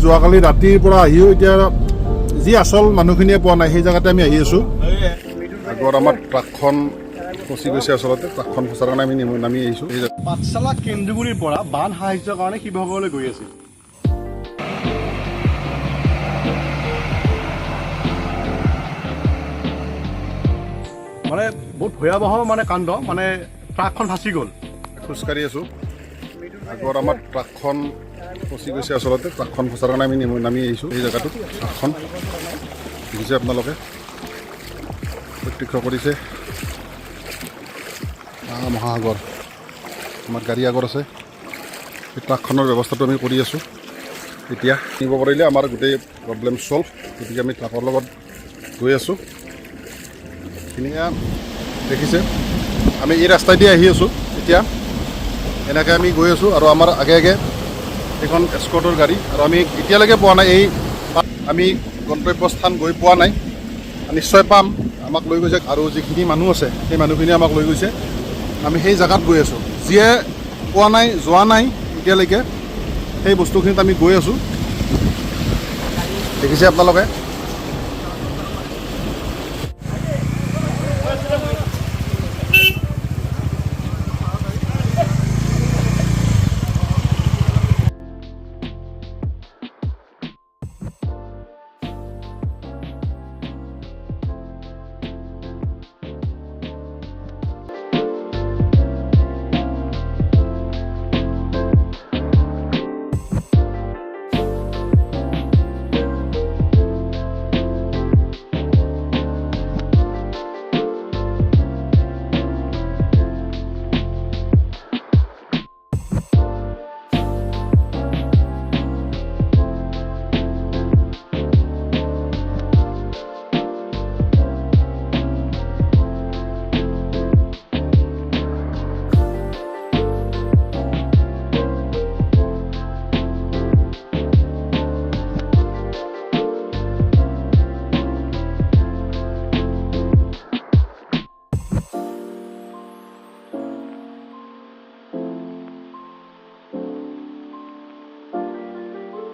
যোৱাকালি ৰাতিৰ পৰা আহিও এতিয়া যি আচল মানুহখিনিয়ে পোৱা নাই সেই জেগাতে আমি আহি আছোঁ। আগত আমাৰ ট্ৰাকখন ফচি গৈছে, আচলতে ট্ৰাকখন ফচাৰ কাৰণে আমি নামি আহিছোঁ। পাঠশালা কেন্দ্ৰগুৰিৰ পৰা বান সাহায্যৰ কাৰণে শিৱসাগৰলৈ গৈ আছিল। মানে বহুত ভয়াৱহ কাণ্ড, ট্ৰাকখন ফাঁচি গ'ল। খোজকাঢ়ি আছোঁ, আগত আমাৰ ট্ৰাকখন ফচি গৈছে, আচলতে ট্ৰাকখন ফচাৰ কাৰণে আমি নামি আহিছোঁ। এই জেগাটোত ট্ৰাকখন দেখিছে আপোনালোকে, প্ৰত্যক্ষ কৰিছে। মহাসাগৰ, আমাৰ গাড়ী আগত আছে। এই ট্ৰাকখনৰ ব্যৱস্থাটো আমি কৰি আছোঁ। এতিয়া নিব পাৰিলে আমাৰ গোটেই প্ৰব্লেম ছল্ভ, গতিকে আমি ট্ৰাকৰ লগত গৈ আছোঁ। এইখিনিয়ে দেখিছে, আমি এই ৰাস্তাইদি আহি আছোঁ। এতিয়া এনেকৈ আমি গৈ আছোঁ আৰু আমাৰ আগে আগে এখন এস্কৰ্টৰ গাড়ী, আৰু আমি এতিয়ালৈকে পোৱা নাই, আমি গন্তব্যস্থান গৈ পোৱা নাই, নিশ্চয় পাম। আমাক লৈ গৈছে আৰু যিখিনি মানুহ আছে সেই মানুহখিনি আমাক লৈ গৈছে। আমি সেই জেগাত গৈ আছোঁ, যিয়ে পোৱা নাই, যোৱা নাই এতিয়ালৈকে, সেই বস্তুখিনিত আমি গৈ আছোঁ। দেখিছে আপোনালোকে।